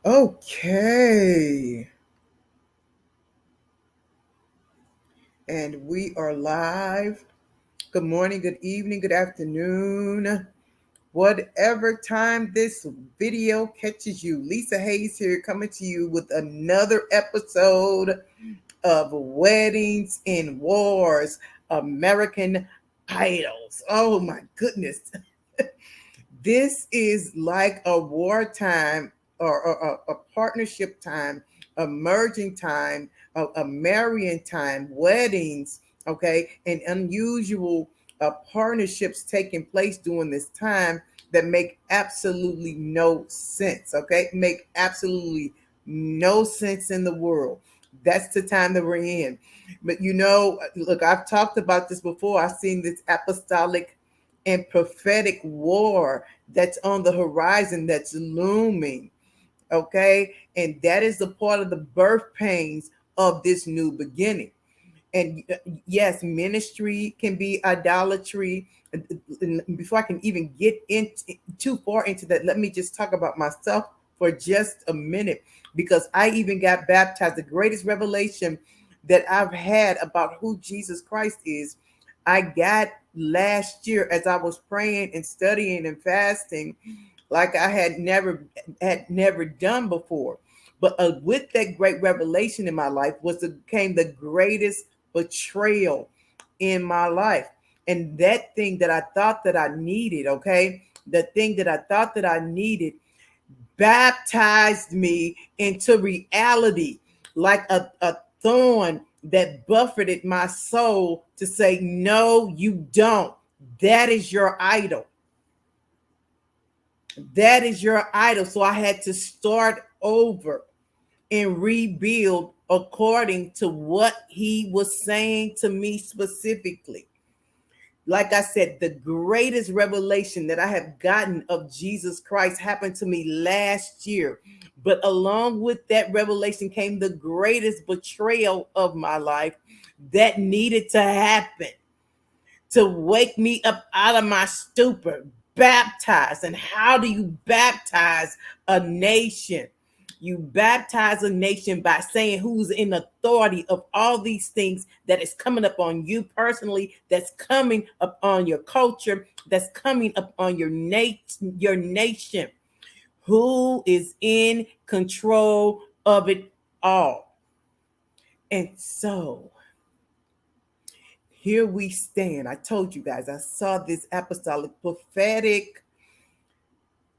Okay. And we are live. Good morning, good evening, good afternoon. Whatever time this video catches you, Lisa Hayes here coming to you with another episode of Weddings and Wars, American Idols. Oh my goodness. This is like a wartime or a partnership time, a merging time, a marrying time, weddings, okay, and unusual partnerships taking place during this time that make absolutely no sense, okay? Make absolutely no sense in the world. That's the time that we're in. But look, I've talked about this before. I've seen this apostolic and prophetic war that's on the horizon, that's looming. Okay. And that is a part of the birth pains of this new beginning. And yes, ministry can be idolatry. And before I can even get into too far into that, let me just talk about myself for just a minute, because I even got baptized. The greatest revelation that I've had about who Jesus Christ is, I got last year as I was praying and studying and fasting like I had never done before. But with that great revelation in my life came the greatest betrayal in my life. And that thing that I thought that I needed, okay, the thing that I thought that I needed baptized me into reality like a thorn that buffeted my soul to say, no, you don't. That is your idol. That is your idol. So I had to start over and rebuild according to what he was saying to me specifically. Like I said, the greatest revelation that I have gotten of Jesus Christ happened to me last year. But along with that revelation came the greatest betrayal of my life that needed to happen to wake me up out of my stupor, baptize. And how do you baptize a nation? You baptize a nation by saying who's in authority of all these things that is coming up on you personally, that's coming up on your culture, that's coming up on your nation. Who is in control of it all? And so here we stand. I told you guys, I saw this apostolic prophetic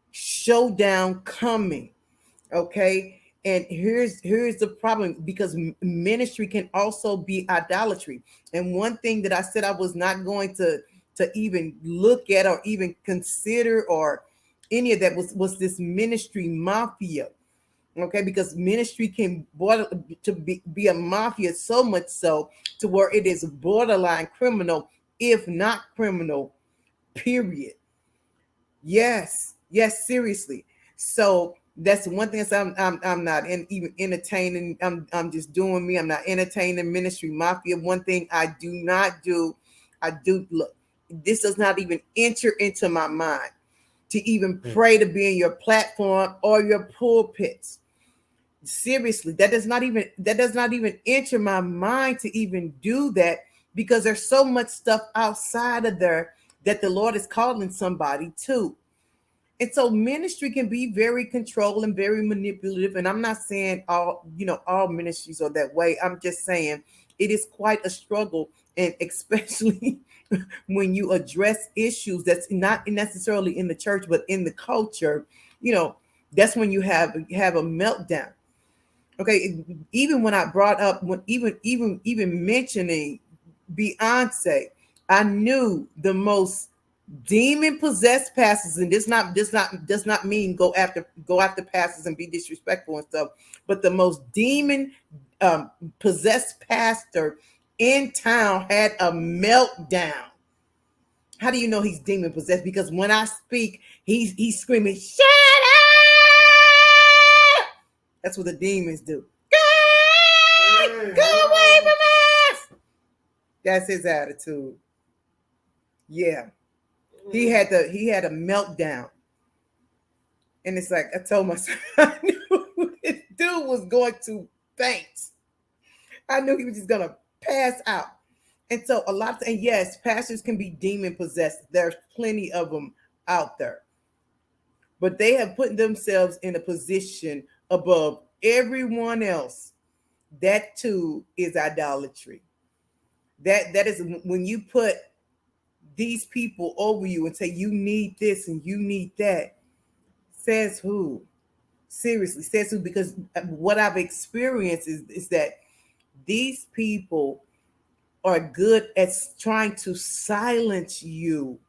showdown coming. Okay. And here's the problem, because ministry can also be idolatry. And one thing that I said I was not going to even look at or even consider or any of that was this ministry mafia. Okay, because ministry can border to be a mafia, so much so to where it is borderline criminal, if not criminal, period. Yes, seriously. So that's one thing. So I'm not even entertaining. I'm just doing me. I'm not entertaining ministry mafia. One thing I do not do, I do look. This does not even enter into my mind to even pray to be in your platform or your pulpits. Seriously, that does not even enter my mind to even do that, because there's so much stuff outside of there that the Lord is calling somebody to. And so ministry can be very controlling, very manipulative. And I'm not saying all ministries are that way. I'm just saying it is quite a struggle, and especially when you address issues that's not necessarily in the church but in the culture, you know, that's when you have a meltdown. Okay, even when I brought up when even mentioning Beyonce, I knew the most demon possessed pastors, and this not does not mean go after pastors and be disrespectful and stuff, but the most demon possessed pastor in town had a meltdown. How do you know he's demon possessed? Because when I speak, he's screaming, "Shut up!" That's what the demons do. God, go away from us. That's his attitude. Yeah, he had a meltdown. And it's like I told myself, I knew Dude was going to faint. I knew he was just gonna pass out. And so a lot of, and yes, pastors can be demon possessed. There's plenty of them out there. But they have put themselves in a position above everyone else. That too is idolatry. That is when you put these people over you and say you need this and you need that. Says who? Seriously, says who? Because what I've experienced is that these people are good at trying to silence you.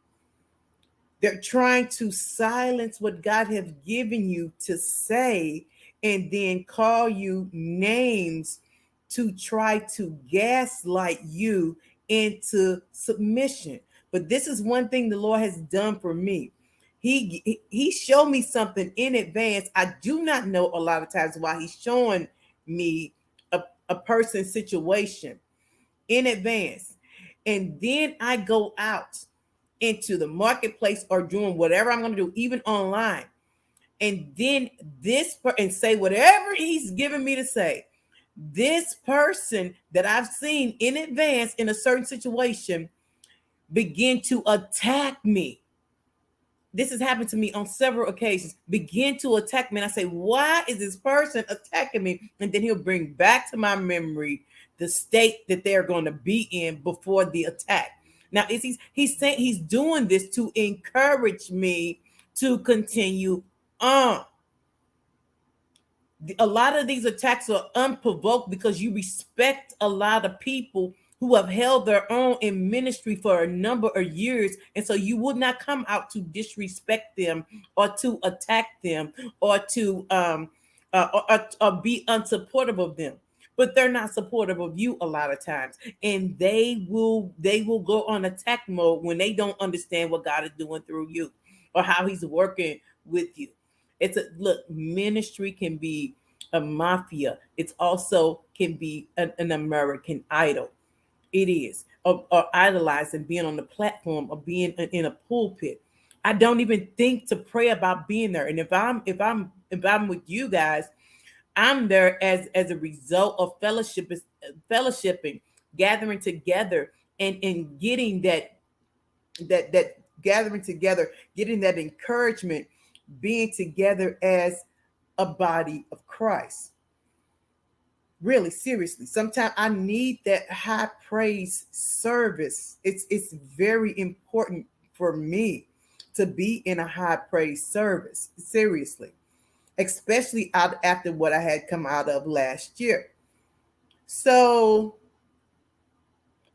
They're trying to silence what God has given you to say and then call you names to try to gaslight you into submission. But this is one thing the Lord has done for me. He showed me something in advance. I do not know a lot of times why he's showing me a person's situation in advance. And then I go out into the marketplace or doing whatever I'm going to do, even online. And then and say whatever he's given me to say. This person that I've seen in advance in a certain situation begin to attack me. This has happened to me on several occasions. Begin to attack me. And I say, why is this person attacking me? And then he'll bring back to my memory the state that they're going to be in before the attack. Now, he's saying he's doing this to encourage me to continue on. A lot of these attacks are unprovoked because you respect a lot of people who have held their own in ministry for a number of years. And so you would not come out to disrespect them or to attack them or to or be unsupportive of them. But they're not supportive of you a lot of times. And they will go on attack mode when they don't understand what God is doing through you or how he's working with you. Look, ministry can be a mafia. It's also can be an American Idol. It is, or idolizing being on the platform or being in a pulpit. I don't even think to pray about being there. And if I'm with you guys, I'm there as a result of fellowshipping, gathering together, and getting that gathering together, getting that encouragement, being together as a body of Christ. Really, seriously, sometimes I need that high praise service. It's very important for me to be in a high praise service. Seriously, especially after what I had come out of last year. So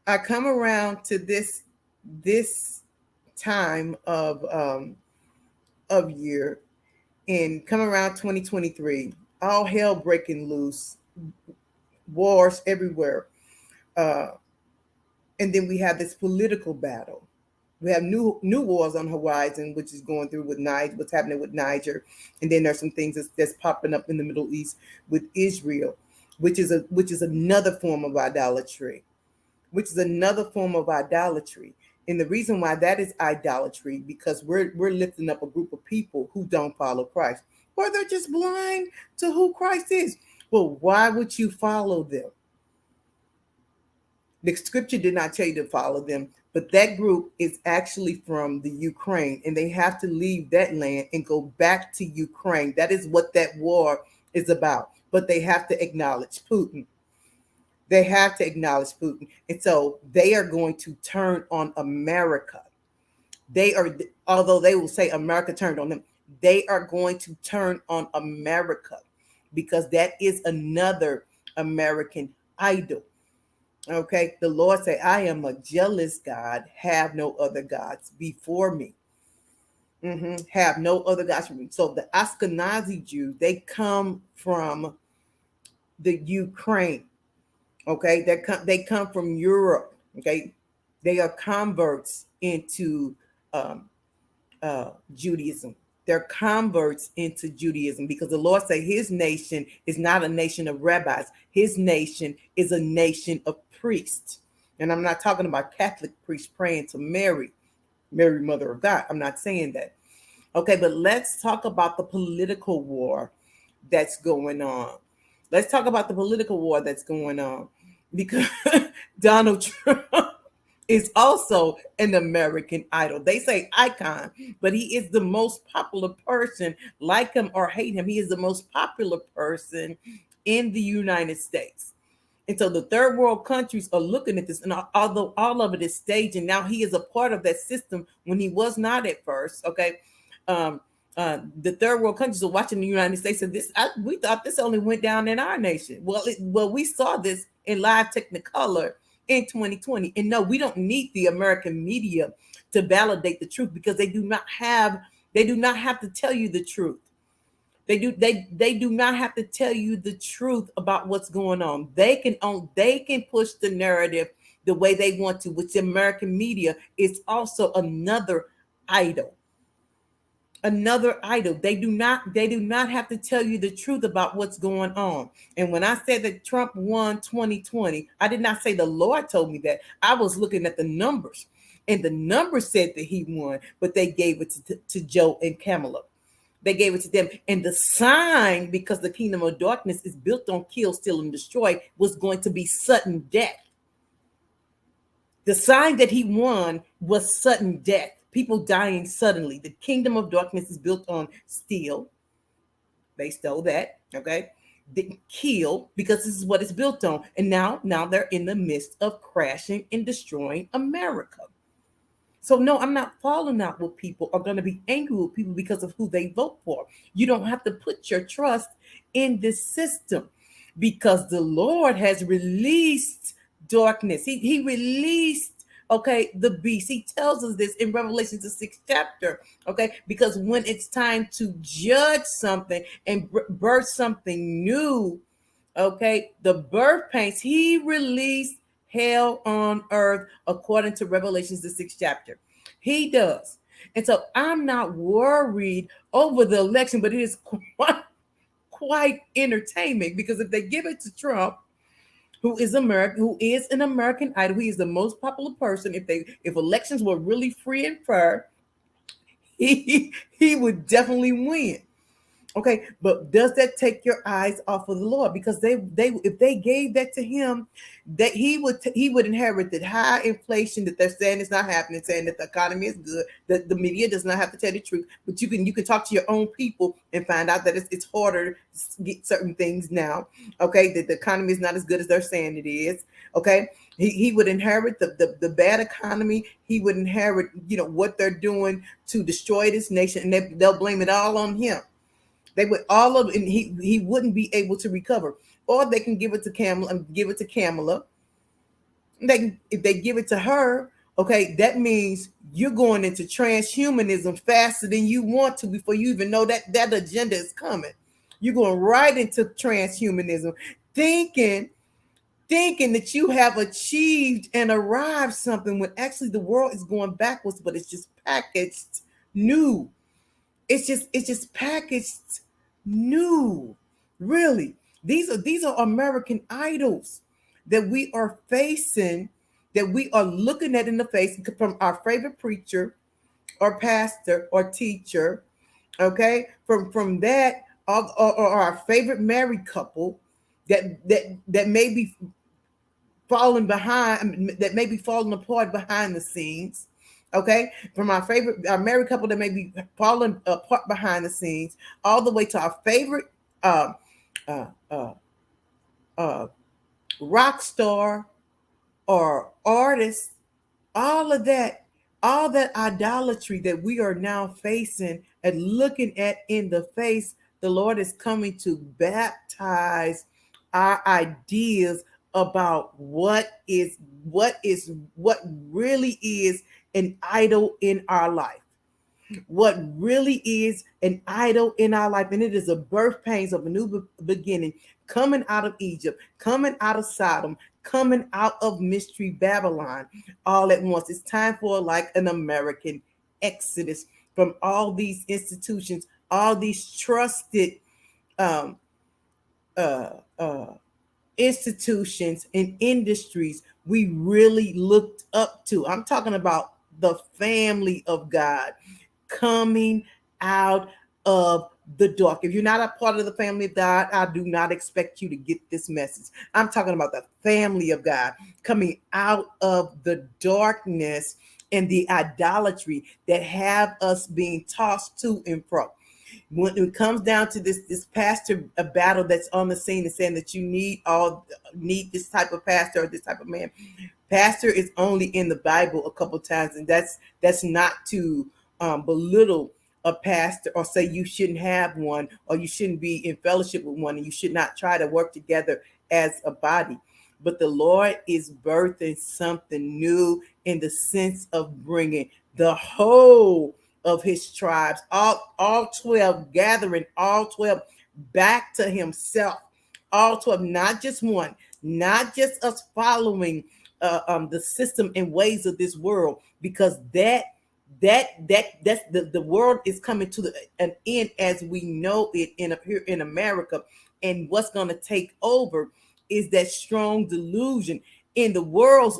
I come around to this time of year and come around 2023, all hell breaking loose, wars everywhere. And then we have this political battle. We have new wars on the horizon, which is going through with what's happening with Niger, and then there's some things that's popping up in the Middle East with Israel, which is another form of idolatry, And the reason why that is idolatry, because we're lifting up a group of people who don't follow Christ, or they're just blind to who Christ is. Well, why would you follow them? The scripture did not tell you to follow them, but that group is actually from the Ukraine, and they have to leave that land and go back to Ukraine. That is what that war is about. But they have to acknowledge Putin. And so they are going to turn on America. Although they will say America turned on them, they are going to turn on America because that is another American idol. Okay, the Lord say, I am a jealous God, have no other gods before me. Have no other gods for me. So the Ashkenazi Jews, they come from the Ukraine. Okay, they come from Europe. Okay, they are converts into Judaism. They're converts into Judaism because the Lord said his nation is not a nation of rabbis. His nation is a nation of priests. And I'm not talking about Catholic priests praying to Mary, Mother of God. I'm not saying that. Okay, but let's talk about the political war that's going on. Let's talk about the political war that's going on, because Donald Trump is also an American Idol. They say icon, but he is the most popular person, like him or hate him. He is the most popular person in the United States. And so the third world countries are looking at this, and although all of it is staged, and now he is a part of that system when he was not at first. Okay, um, the third world countries are watching the United States, and we thought this only went down in our nation. Well, we saw this in live Technicolor in 2020, and no, we don't need the American media to validate the truth, because they do not have to tell you the truth. They do not have to tell you the truth about what's going on. They can push the narrative the way they want to, which the American media is also another idol. Another idol. They do not have to tell you the truth about what's going on. And when I said that Trump won 2020, I did not say the Lord told me that. I was looking at the numbers, and the numbers said that he won, but they gave it to Joe and Kamala. They gave it to them. And the sign, because the kingdom of darkness is built on kill, steal, and destroy, was going to be sudden death. The sign that he won was sudden death. People dying suddenly. The kingdom of darkness is built on steal. They stole that. Okay. They kill, because this is what it's built on. And now they're in the midst of crashing and destroying America. So no, I'm not falling out with people or going to be angry with people because of who they vote for. You don't have to put your trust in this system, because the Lord has released darkness. He released, okay, the beast. He tells us this in Revelation, the 6th chapter, okay, because when it's time to judge something and birth something new, okay, the birth pains, he released hell on earth, according to Revelations, the 6th chapter. He does. And so I'm not worried over the election, but it is quite entertainment, because if they give it to Trump, who is an American Idol, he is the most popular person. If elections were really free and fair, he would definitely win. Okay, but does that take your eyes off of the Lord? Because they if they gave that to him, that he would inherit that high inflation that they're saying is not happening, saying that the economy is good, that the media does not have to tell the truth. But you can talk to your own people and find out that it's harder to get certain things now. Okay, that the economy is not as good as they're saying it is. Okay, he would inherit the bad economy. He would inherit what they're doing to destroy this nation, and they'll blame it all on him. They would all of, and he wouldn't be able to recover. Or they can give it to Kamala. If they give it to her, okay, that means you're going into transhumanism faster than you want to before you even know that agenda is coming. You're going right into transhumanism, thinking that you have achieved and arrived something, when actually the world is going backwards, but it's just packaged new. It's just packaged new. Really, these are American idols that we are facing, that we are looking at in the face, from our favorite preacher or pastor or teacher. Okay, from that, or our favorite married couple that may be falling behind, that may be falling apart behind the scenes. Okay, from our married couple that may be falling apart behind the scenes, all the way to our favorite uh, uh, uh, uh, rock star or artist, all that idolatry that we are now facing and looking at in the face, the Lord is coming to baptize our ideas about what really is an idol in our life. What really is an idol in our life. And it is a birth pains of a new beginning, coming out of Egypt, coming out of Sodom, coming out of Mystery Babylon, all at once. It's time for like an American exodus from all these institutions, all these trusted um, institutions and industries we really looked up to. I'm talking about the family of God coming out of the dark. If you're not a part of the family of God, I do not expect you to get this message. I'm talking about the family of God coming out of the darkness and the idolatry that have us being tossed to and fro. When it comes down to this pastor a battle that's on the scene and saying that you need this type of pastor or this type of man. Pastor is only in the Bible a couple times, and that's not to belittle a pastor or say you shouldn't have one or you shouldn't be in fellowship with one and you should not try to work together as a body. But the Lord is birthing something new in the sense of bringing the whole of his tribes, all 12, gathering all 12 back to himself. All 12, not just one, not just us following the system and ways of this world, because that's the world is coming to an end as we know it here in America. And what's going to take over is that strong delusion in the world's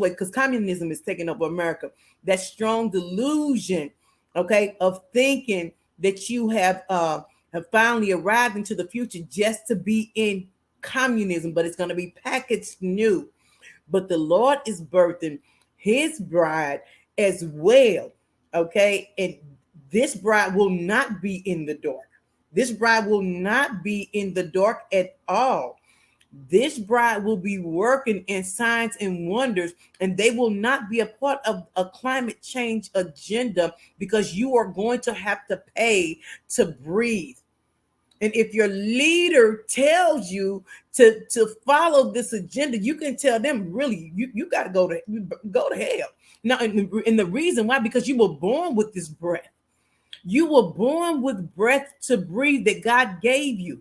way, because communism is taking over America. That strong delusion, okay, of thinking that you have finally arrived into the future just to be in communism, but it's going to be packaged new. But the Lord is birthing his bride as well. Okay. And this bride will not be in the dark. This bride will not be in the dark at all. This bride will be working in signs and wonders, and they will not be a part of a climate change agenda, because you are going to have to pay to breathe. And if your leader tells you to follow this agenda, you can tell them, really, you got to go to hell. Now, and the reason why, because you were born with this breath. You were born with breath to breathe that God gave you.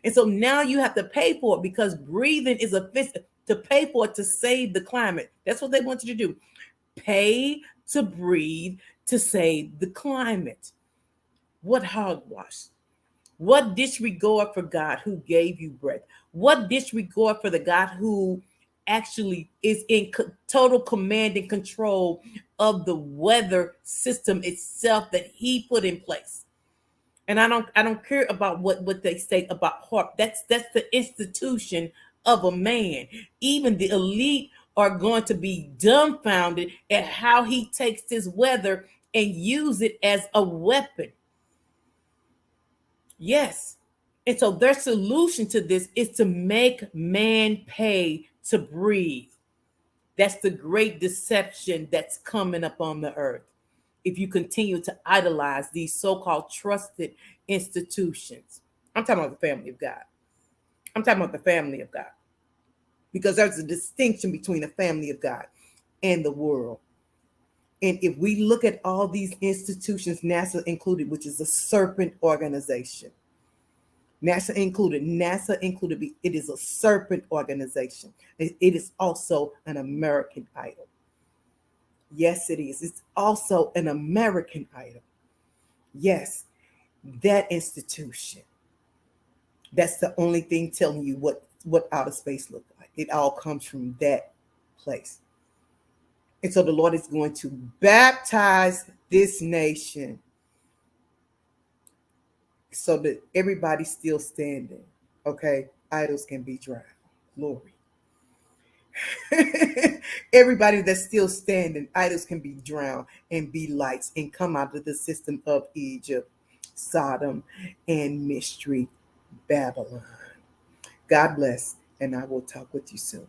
And so now you have to pay for it, because breathing is a fist to pay for it to save the climate. That's what they want you to do. Pay to breathe to save the climate. What hogwash. What disregard for God who gave you breath? What disregard for the God who actually is in total command and control of the weather system itself that he put in place? And I don't care about what they say about HARP. That's the institution of a man. Even the elite are going to be dumbfounded at how he takes this weather and use it as a weapon. Yes. And so their solution to this is to make man pay to breathe. That's the great deception that's coming up on the earth. If you continue to idolize these so-called trusted institutions. I'm talking about the family of God. I'm talking about the family of God. Because there's a distinction between the family of God and the world. And if we look at all these institutions, NASA included, which is a serpent organization, NASA included, it is a serpent organization. It is also an American idol. Yes, it is. It's also an American idol. Yes, that institution. That's the only thing telling you what outer space looks like. It all comes from that place. And so the Lord is going to baptize this nation so that everybody's still standing. Okay, idols can be drowned. Glory. Everybody that's still standing, idols can be drowned and be lights and come out of the system of Egypt, Sodom, and mystery Babylon. God bless, and I will talk with you soon.